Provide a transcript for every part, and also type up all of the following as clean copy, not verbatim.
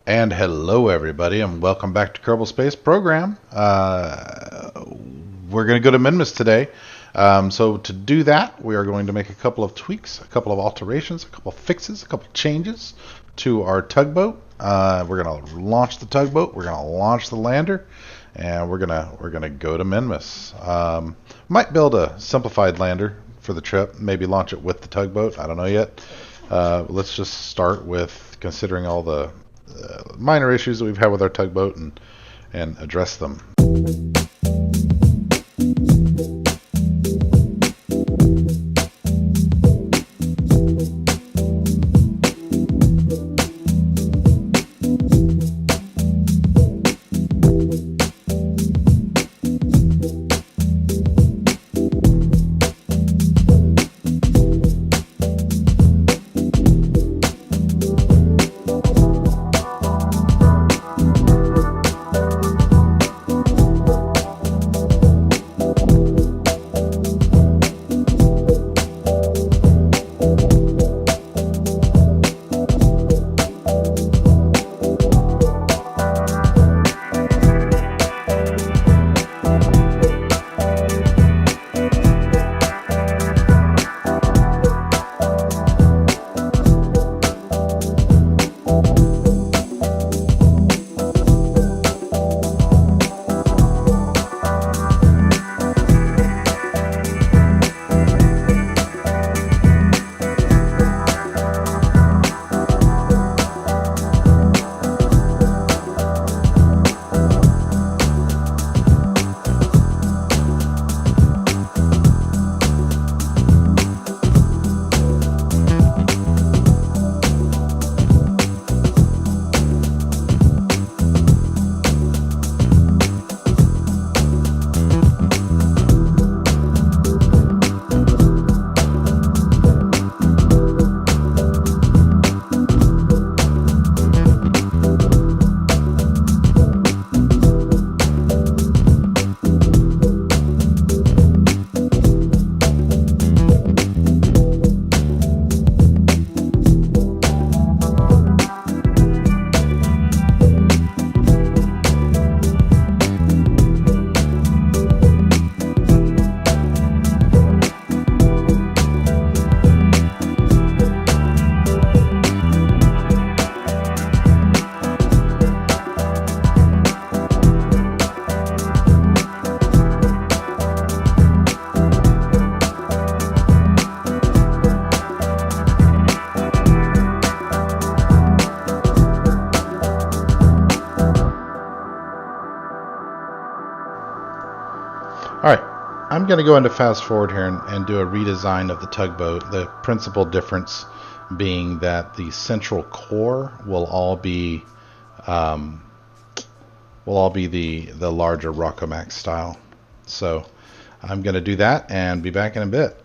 And hello, everybody, and welcome back to Kerbal Space Program. We're going to go to Minmus today. So to do that, we are going to make a couple of tweaks, a couple of alterations, a couple of fixes, a couple of changes to our tugboat. We're going to launch the tugboat. We're going to launch the lander, and we're gonna go to Minmus. Might build a simplified lander for the trip. Maybe launch it with the tugboat. I don't know yet. Let's just start with considering all the minor issues that we've had with our tugboat and address them. Alright, I'm going to go into fast forward here and do a redesign of the tugboat. The principal difference being that the central core will all be the larger Rockomax style. So I'm going to do that and be back in a bit.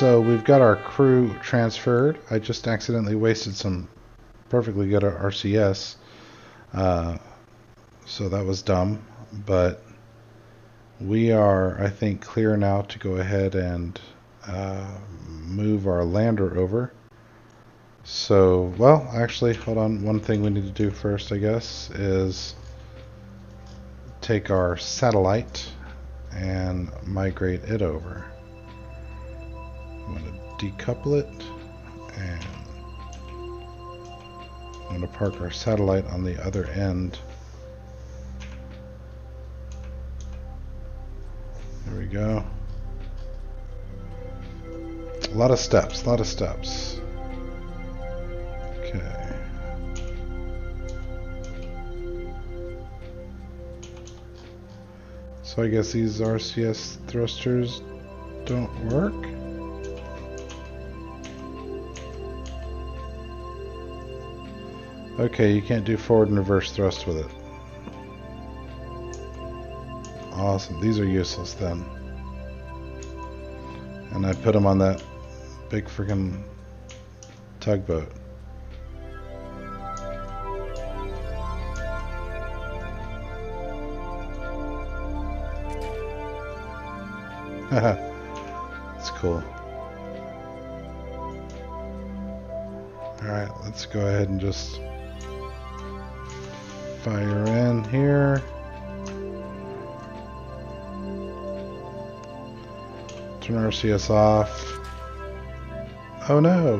So we've got our crew transferred. I just accidentally wasted some perfectly good RCS. So that was dumb. But we are, I think, clear now to go ahead and move our lander over. So, well, actually, hold on. One thing we need to do first, I guess, is take our satellite and migrate it over. I'm going to decouple it, and I'm going to park our satellite on the other end. There we go. A lot of steps, a lot of steps. Okay. So I guess these RCS thrusters don't work. Okay, you can't do forward and reverse thrust with it. Awesome, these are useless then. And I put them on that big freaking tugboat. That's cool. Alright, let's go ahead and just fire in here. Turn RCS off. Oh no!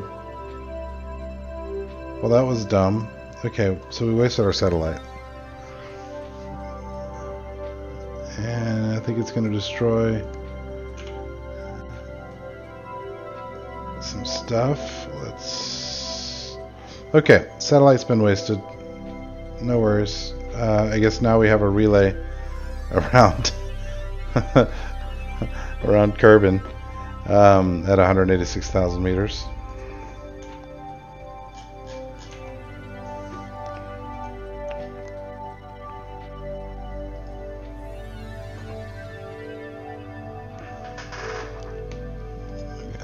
Well, that was dumb. Okay, so we wasted our satellite. And I think it's going to destroy some stuff. Let's... Okay, satellite's been wasted. No worries. I guess now we have a relay around around Kerbal at 186,000 meters.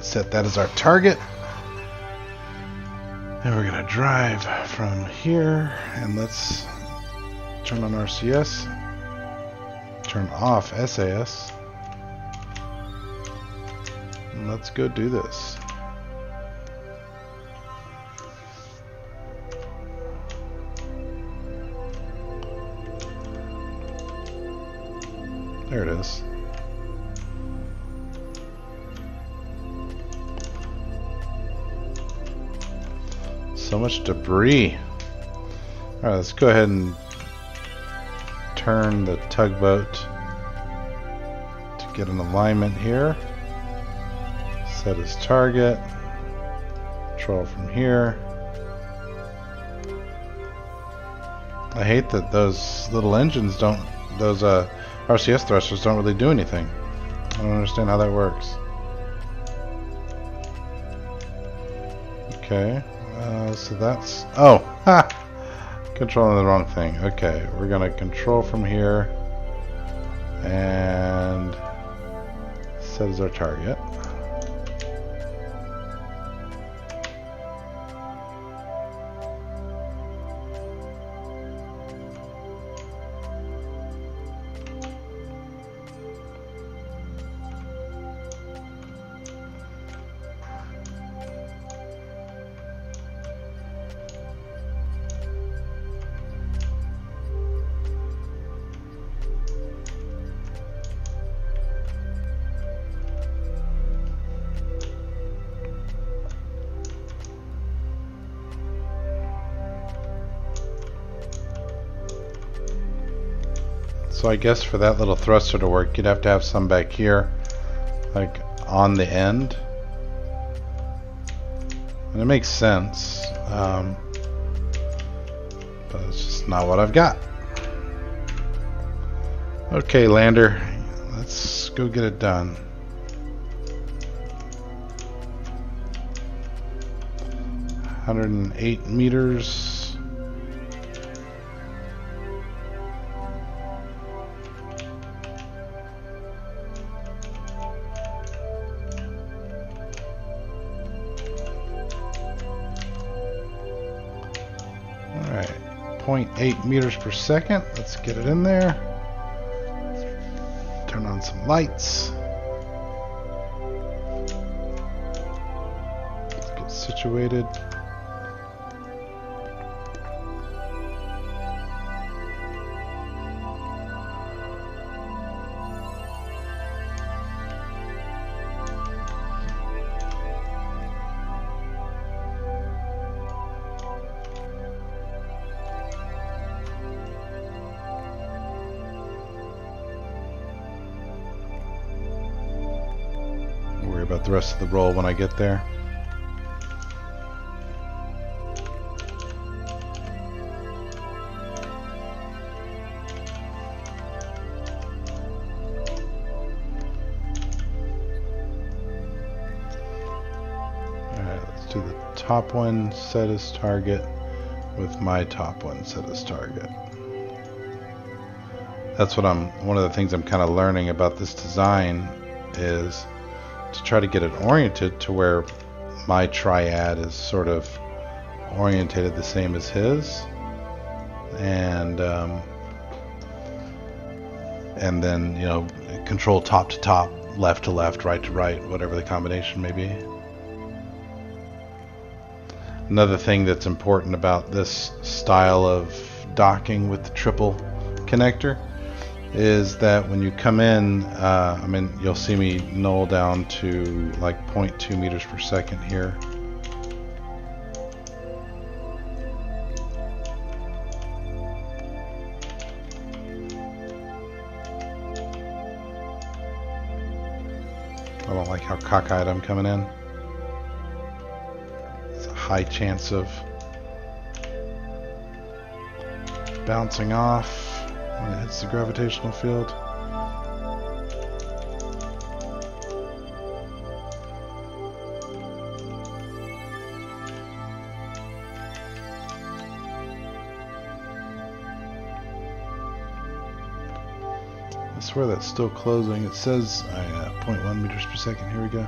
Set that as our target. And we're going to drive from here, and let's turn on RCS, turn off SAS, and let's go do this. There it is. So much debris. Alright, let's go ahead and turn the tugboat to get an alignment here. Set as target. Control from here. I hate that those little engines don't, those RCS thrusters don't really do anything. I don't understand how that works. Okay. So that's... Oh! Ha! Controlling the wrong thing. Okay, we're going to control from here and set as our target. So I guess for that little thruster to work, you'd have to have some back here, like on the end. And it makes sense, but it's just not what I've got. Okay, lander, let's go get it done. (108 meters). 0.8 meters per second. Let's get it in there. Turn on some lights. Let's get situated. Worry about the rest of the roll when I get there. Alright, let's do the top one set as target with my top one set as target. That's what one of the things I'm kind of learning about this design is to try to get it oriented to where my triad is sort of orientated the same as his, and then, you know, control top to top, left to left, right to right, whatever the combination may be. Another thing that's important about this style of docking with the triple connector is that when you come in, I mean, you'll see me null down to like 0.2 meters per second here. I don't like how cockeyed I'm coming in. It's a high chance of bouncing off when it hits the gravitational field. I swear that's still closing. It says 0.1 meters per second. Here we go.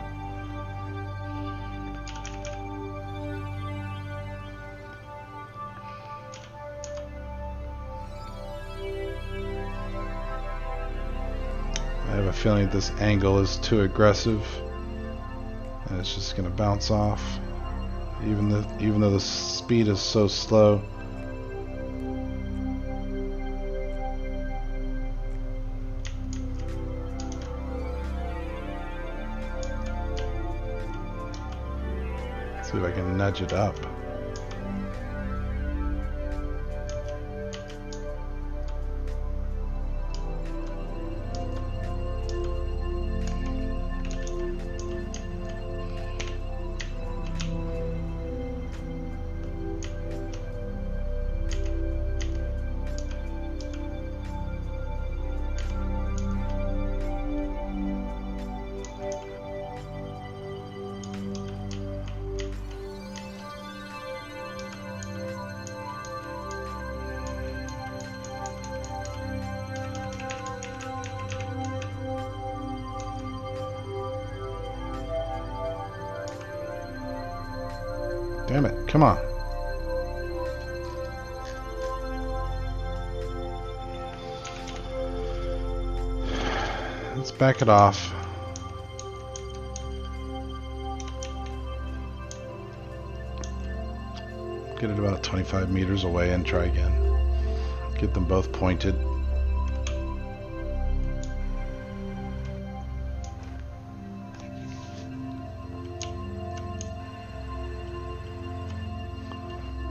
I have a feeling this angle is too aggressive and it's just going to bounce off, even though the speed is so slow. See if I can nudge it up. Damn it, come on. Let's back it off. Get it about 25 meters away and try again. Get them both pointed.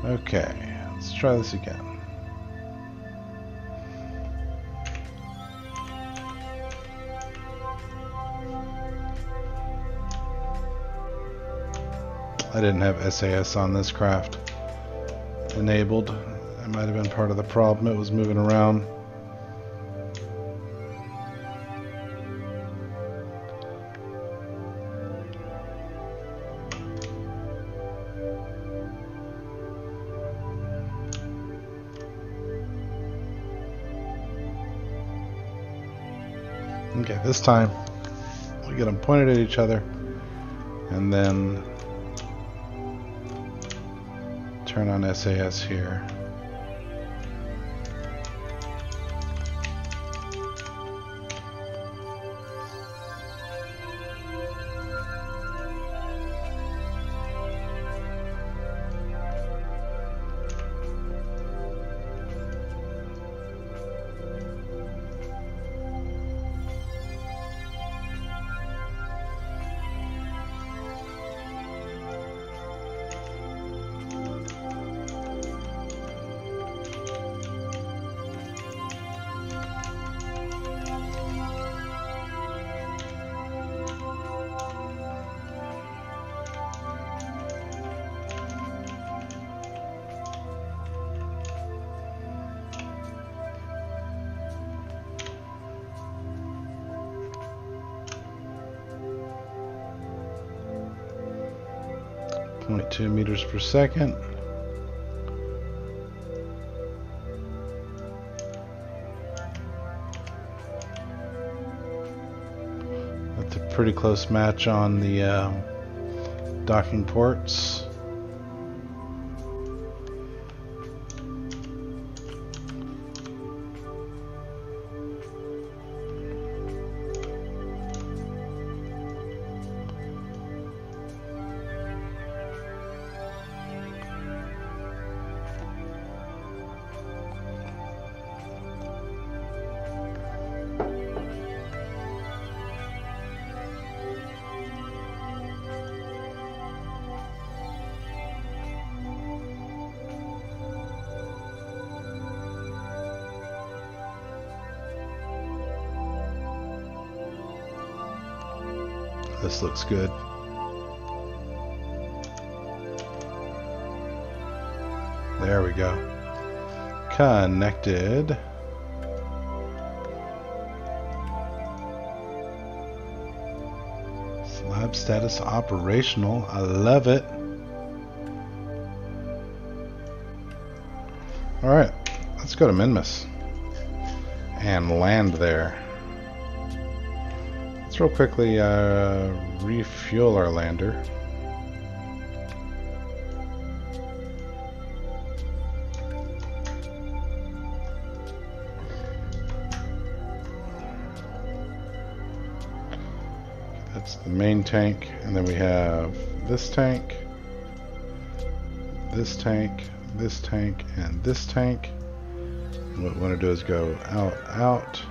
Okay, let's try this again. I didn't have SAS on this craft enabled. That might have been part of the problem. It was moving around. Okay, this time we get them pointed at each other and then turn on SAS here. 0.2 meters per second. That's a pretty close match on the docking ports. This looks good. There we go. Connected. Slab status operational. I love it. Alright, let's go to Minmus and land there. Let's real quickly refuel our lander. That's the main tank, and then we have this tank, this tank, this tank, and this tank. And what we want to do is go out, out.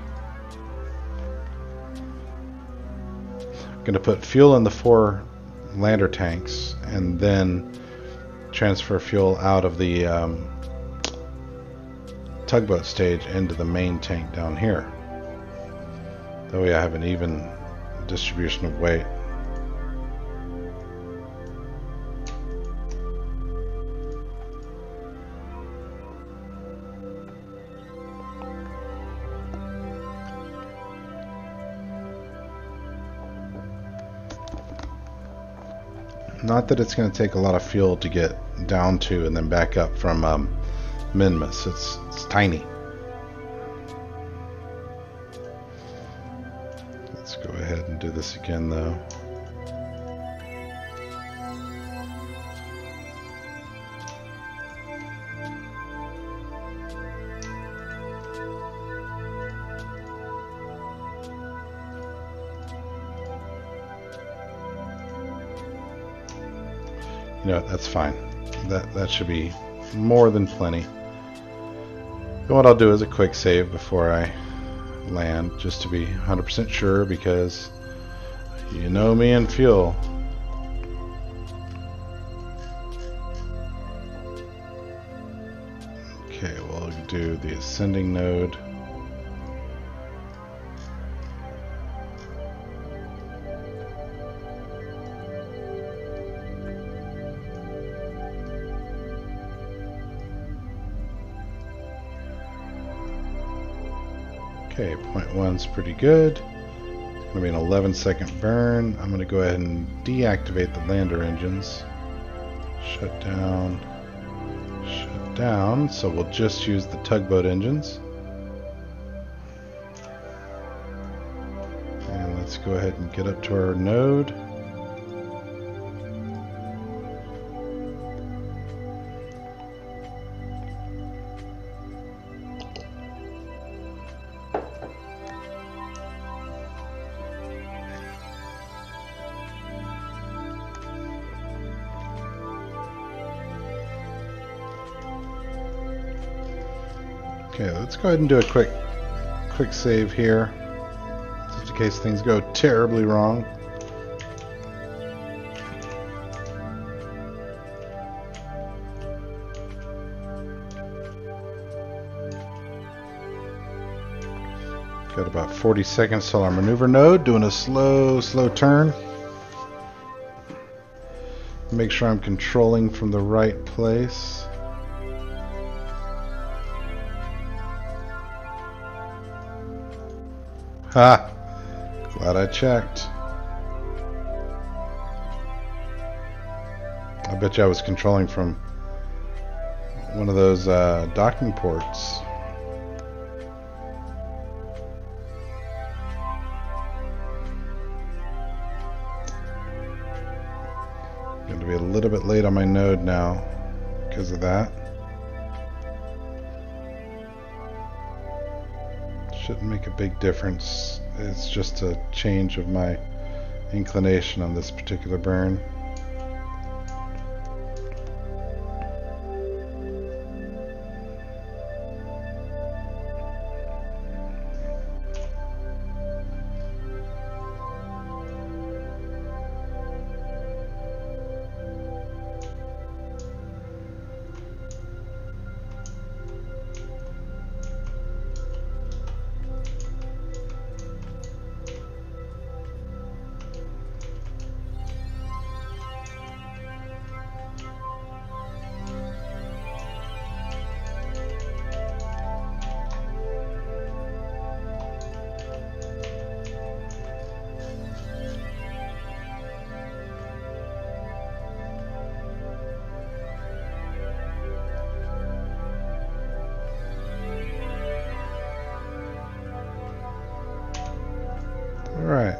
Going to put fuel in the 4 lander tanks and then transfer fuel out of the tugboat stage into the main tank down here. That way I have an even distribution of weight. Not that it's going to take a lot of fuel to get down to and then back up from Minmus. It's tiny. Let's go ahead and do this again though. You know, that's fine. That should be more than plenty. And what I'll do is a quick save before I land, just to be 100% sure, because you know me and fuel. Okay, we'll do the ascending node. Okay, 0.1's pretty good. It's going to be an 11-second burn. I'm going to go ahead and deactivate the lander engines. Shut down. Shut down. So we'll just use the tugboat engines. And let's go ahead and get up to our node. Okay, let's go ahead and do a quick save here, just in case things go terribly wrong. Got about 40 seconds till our maneuver node, doing a slow turn. Make sure I'm controlling from the right place. Ha! Glad I checked. I bet you I was controlling from one of those docking ports. Going to be a little bit late on my node now because of that. Shouldn't make a big difference. It's just a change of my inclination on this particular burn. Alright.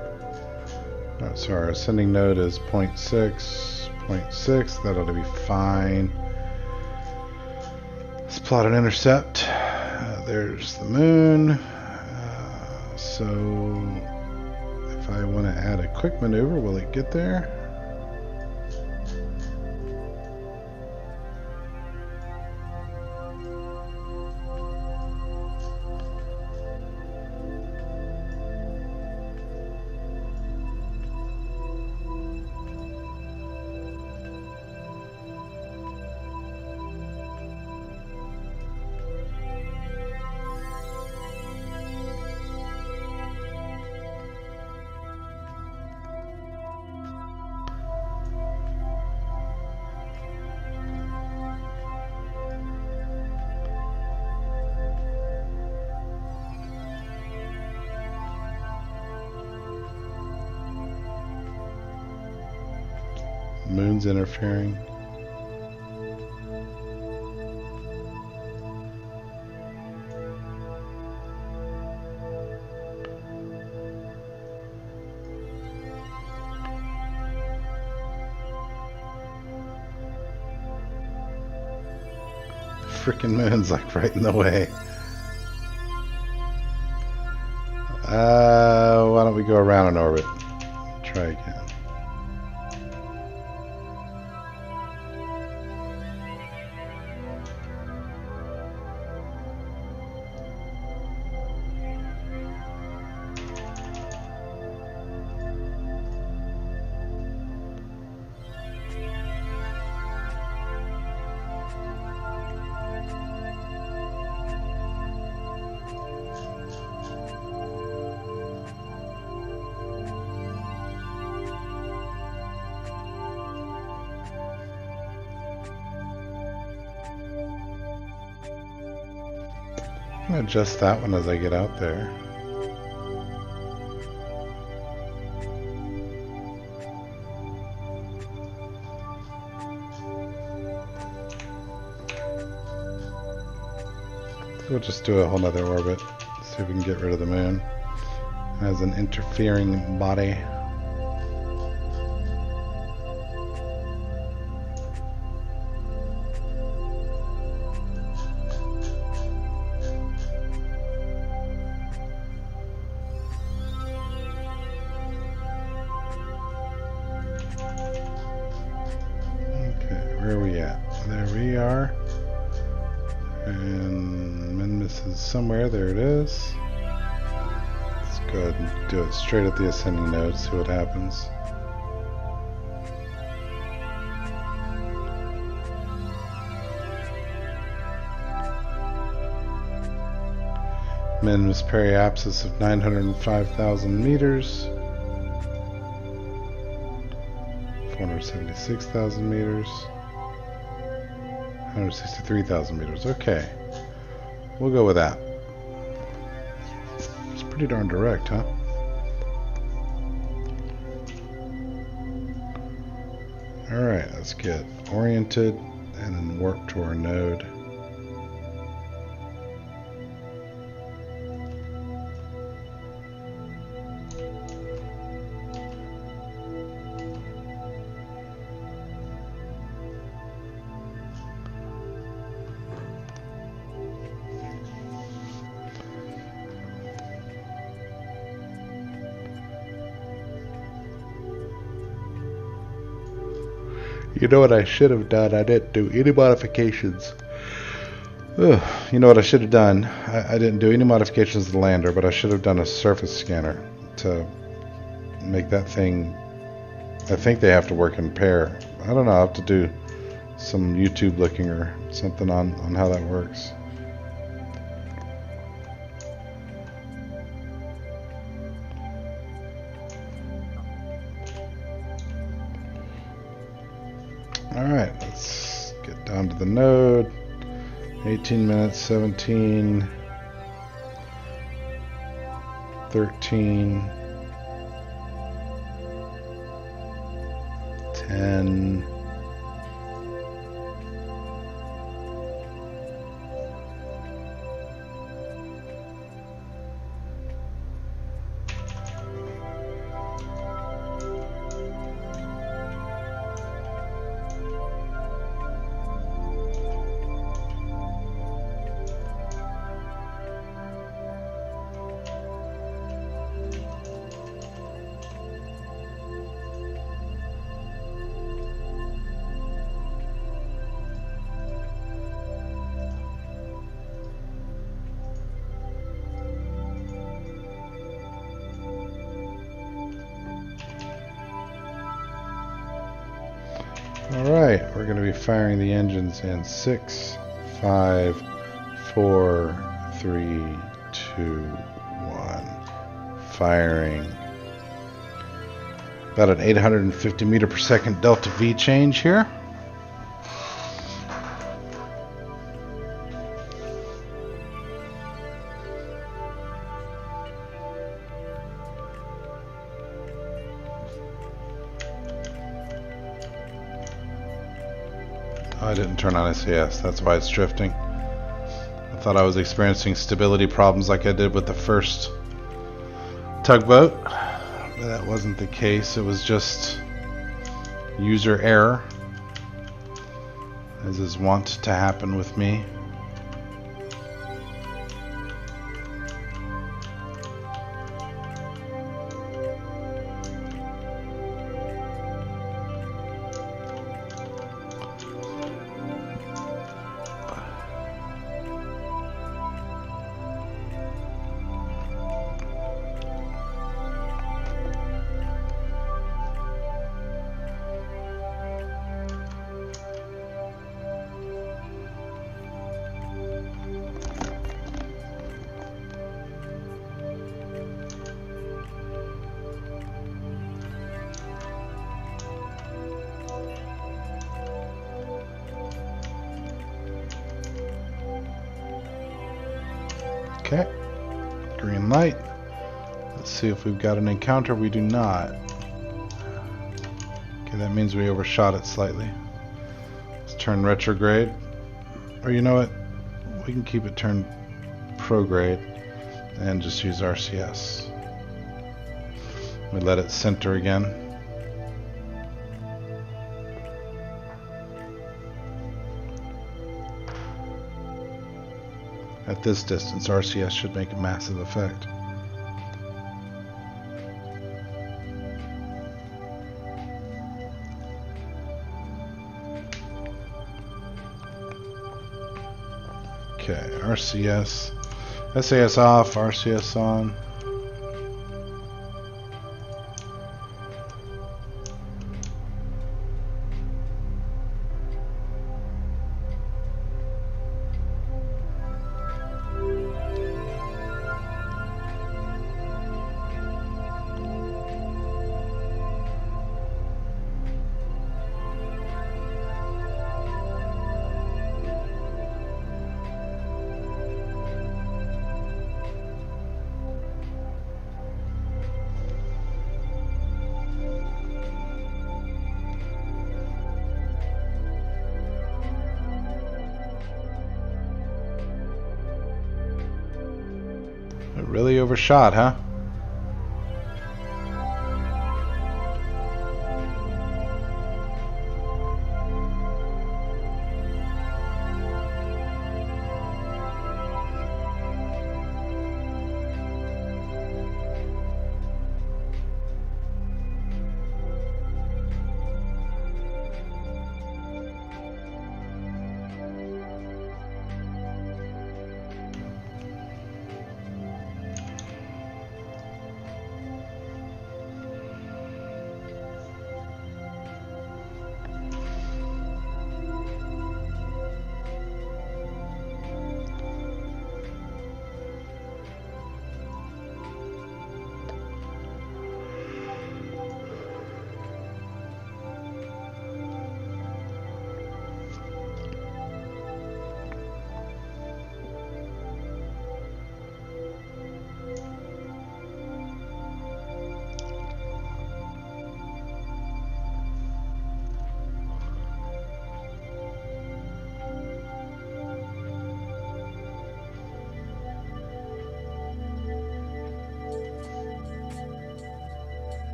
Oh, sorry, our ascending node is 0.6. That ought to be fine. Let's plot an intercept. There's the moon. So if I want to add a quick maneuver, will it get there? Moon's interfering. Frickin' moon's like right in the way. Why don't we go around in orbit? Try again. I'm going to adjust that one as I get out there. So we'll just do a whole nother orbit. See if we can get rid of the moon as an interfering body. Where are we at? There we are. And Minmus is somewhere. There it is. Let's go ahead and do it straight at the ascending node, see what happens. Minmus periapsis of 905,000 meters. 476,000 meters. 163,000 meters. Okay. We'll go with that. It's pretty darn direct, huh? Alright, let's get oriented and then warp to our node. You know what I should have done? I didn't do any modifications. Ugh. You know what I should have done? I didn't do any modifications to the lander, but I should have done a surface scanner to make that thing. I think they have to work in pair. I don't know. I'll have to do some YouTube looking or something on how that works. Alright, let's get down to the node. 18 minutes, 17, 13, 10, Alright, we're going to be firing the engines in 6, 5, 4, 3, 2, 1. Firing. About an 850 meter per second delta V change here. I didn't turn on SAS, that's why it's drifting. I thought I was experiencing stability problems like I did with the first tugboat, but that wasn't the case. It was just user error, as is wont to happen with me. Okay, green light. Let's see if we've got an encounter. We do not. Okay, that means we overshot it slightly. Let's turn retrograde. Or you know what? We can keep it turned prograde and just use RCS. We let it center again. At this distance, RCS should make a massive effect. Okay, RCS, SAS off, RCS on. It really overshot, huh?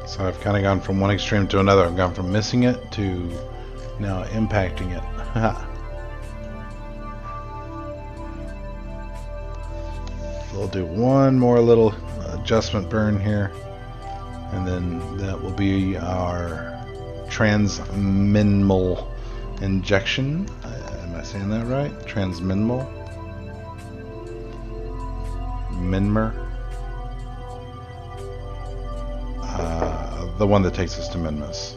So I've kind of gone from one extreme to another. I've gone from missing it to now impacting it. We'll do one more little adjustment burn here, and then that will be our transminimal injection. Am I saying that right? Transminimal? Minmer? The one that takes us to Minmus.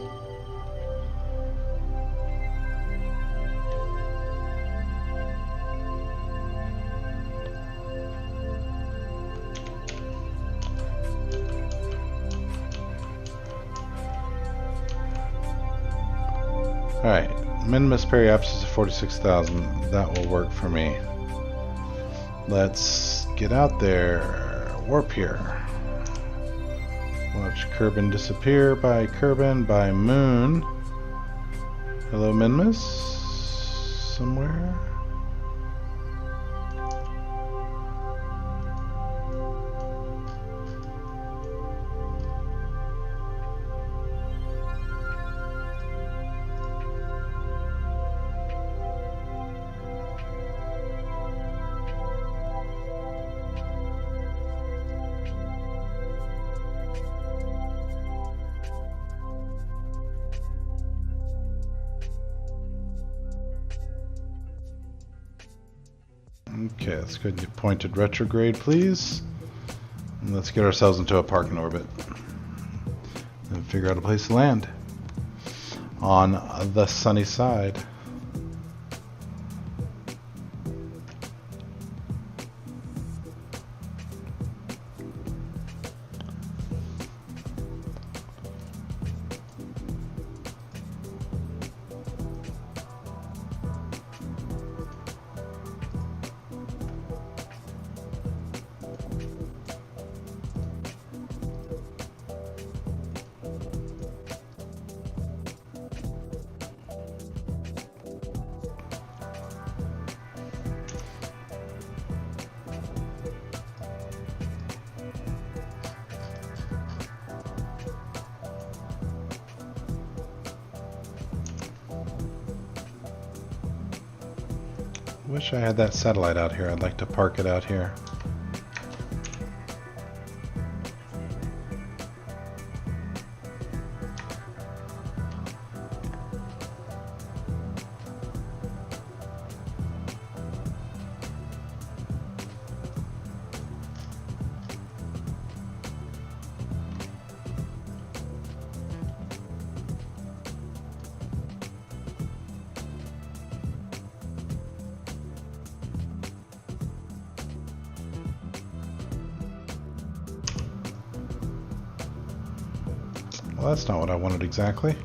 Alright, Minmus periapsis of 46,000. That will work for me. Let's get out there. Warp here. Watch Kerbal disappear by Kerbal by Moon. Hello, Minmus? Somewhere? Okay, let's go to pointed retrograde, please. And let's get ourselves into a parking orbit and figure out a place to land on the sunny side. Wish I had that satellite out here. I'd like to park it out here. Well, that's not what I wanted exactly.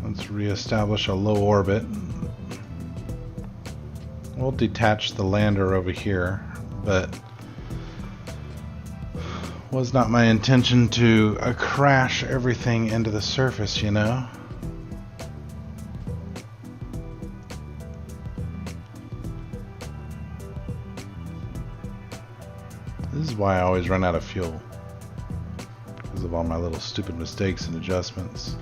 Let's reestablish a low orbit. We'll detach the lander over here, but was not my intention to crash everything into the surface, you know? This is why I always run out of fuel, because of all my little stupid mistakes and adjustments.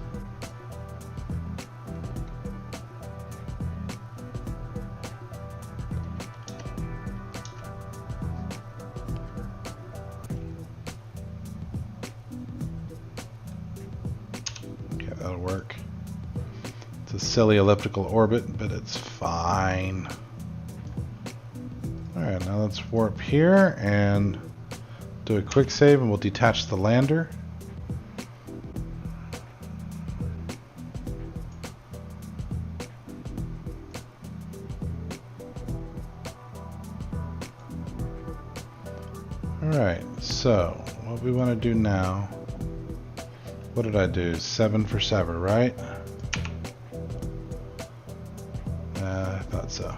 Okay, that'll work. It's a silly elliptical orbit, but it's fine. Alright, now let's warp here and do a quick save, and we'll detach the lander. Alright, so what we want to do now, what did I do? 7 for sever, right? I thought so.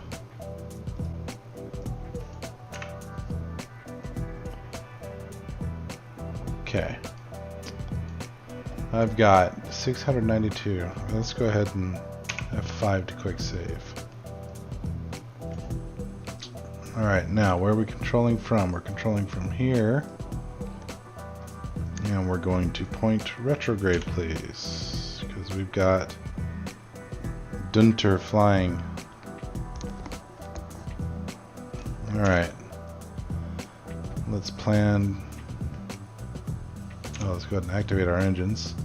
Okay. I've got 692. Let's go ahead and F5 to quick save. Alright, now where are we controlling from? We're controlling from here. And we're going to point retrograde, please. Because we've got Dunter flying. Alright. Let's plan. Oh, let's go ahead and activate our engines.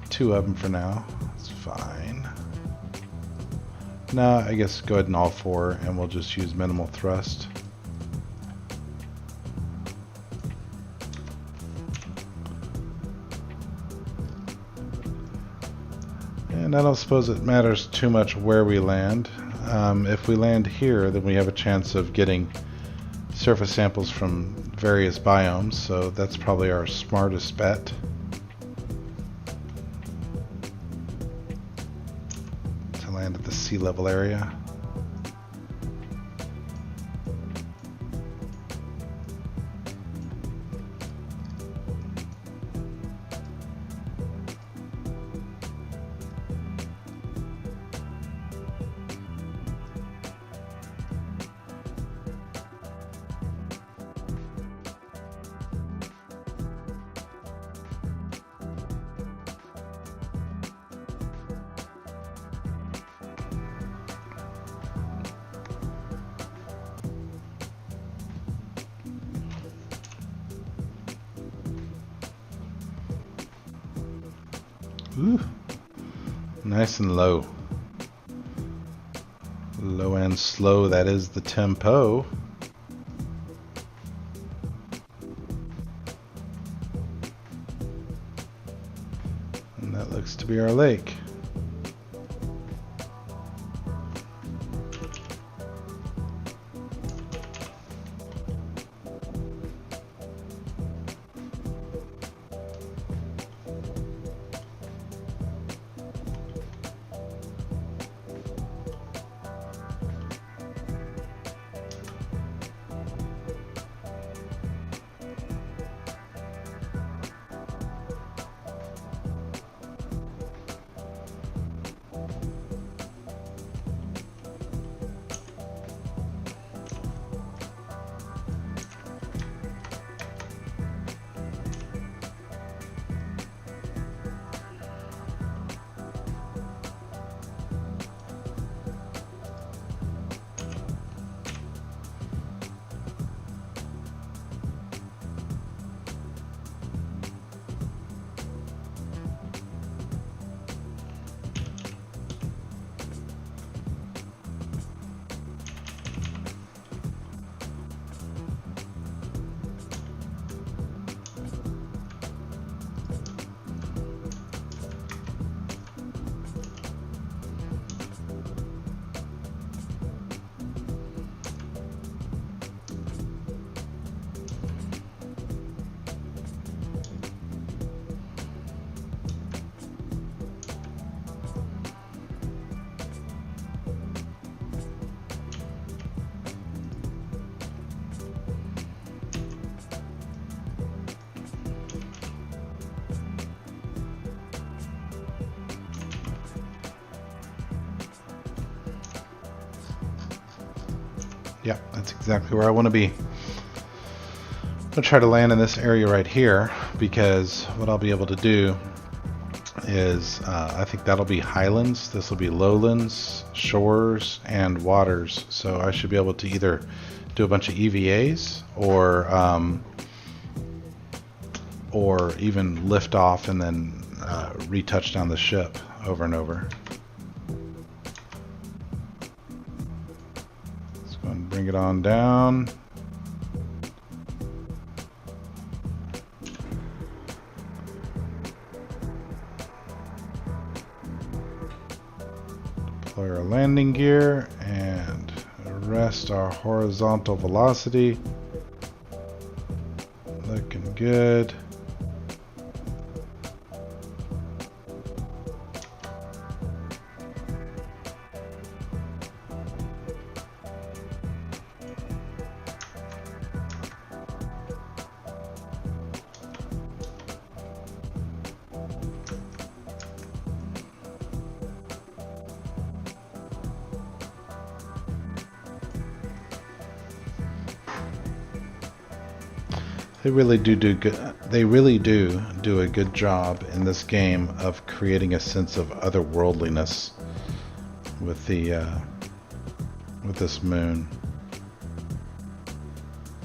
2 of them for now. That's fine. No, I guess go ahead and all 4, and we'll just use minimal thrust. And I don't suppose it matters too much where we land. If we land here, then we have a chance of getting surface samples from various biomes, so that's probably our smartest bet. To land at the sea level area. Ooh, nice and low. Low and slow, that is the tempo. And that looks to be our lake. Yeah, that's exactly where I want to be. I'm going to try to land in this area right here, because what I'll be able to do is, I think that'll be highlands, this will be lowlands, shores, and waters. So I should be able to either do a bunch of EVAs or even lift off and then retouch down the ship over and over. Let's go and bring it on down. Deploy our landing gear and arrest our horizontal velocity. Looking good. They really do good. They really do a good job in this game of creating a sense of otherworldliness with this moon.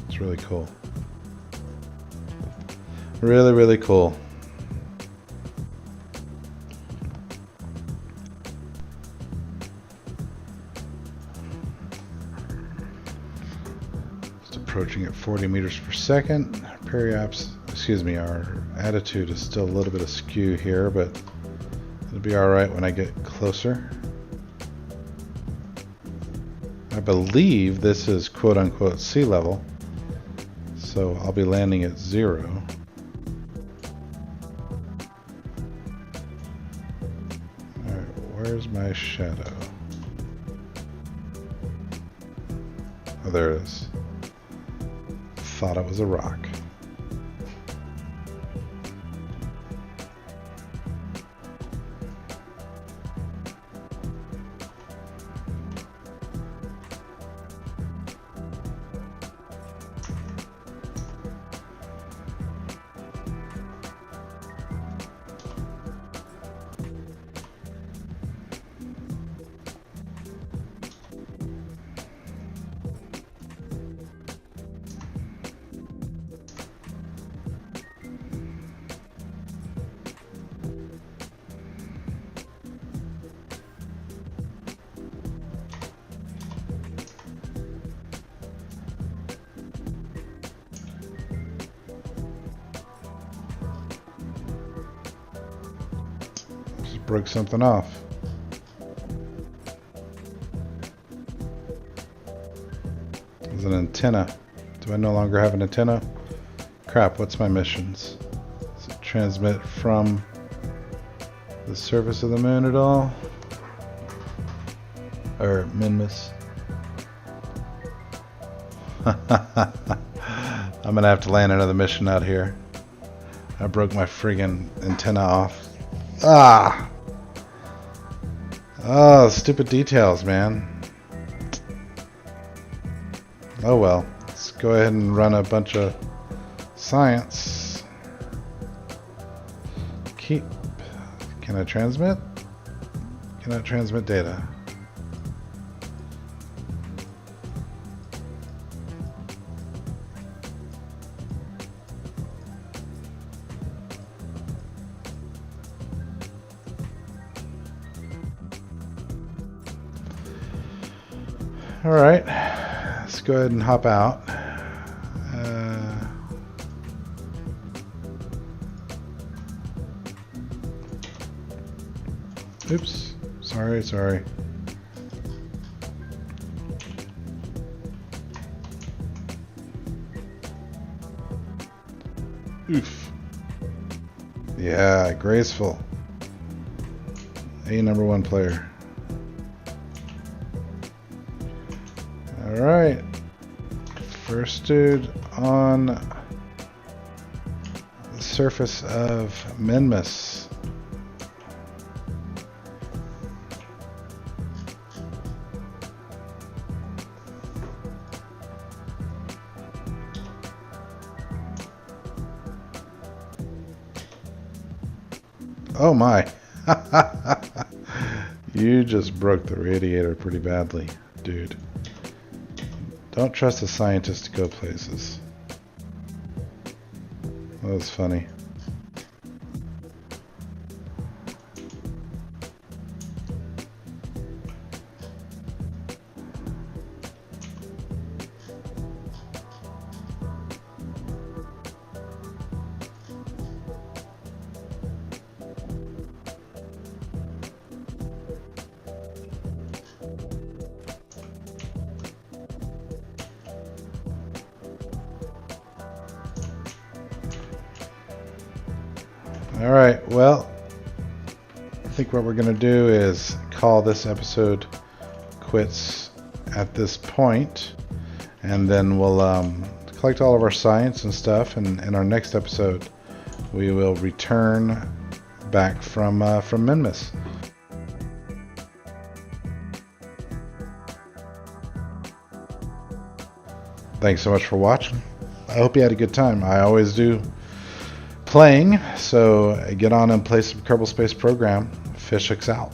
It's really cool. Really, really cool. Just approaching at 40 meters per second. Our attitude is still a little bit askew here, but it'll be alright when I get closer. I believe this is quote-unquote sea level, so I'll be landing at 0. Alright, where's my shadow? Oh, there it is. Thought it was a rock. Broke something off. There's an antenna. Do I no longer have an antenna? Crap, what's my missions? Does it transmit from the surface of the moon at all? Or Minmus? I'm gonna have to land another mission out here. I broke my friggin' antenna off. Ah! Oh, stupid details, man. Oh well. Let's go ahead and run a bunch of science. Keep. Can I transmit? Cannot transmit data. Alright, let's go ahead and hop out. Oops, sorry. Oof. Yeah, graceful. A #1 player. Alright, first dude on the surface of Minmus. Oh my. You just broke the radiator pretty badly, dude. Don't trust a scientist to go places. That was funny. All right, well, I think what we're going to do is call this episode quits at this point, and then we'll collect all of our science and stuff, and in our next episode we will return back from Minmus. Thanks so much for watching. I hope you had a good time. I always do playing, so get on and play some Kerbal Space Program. Fish X out.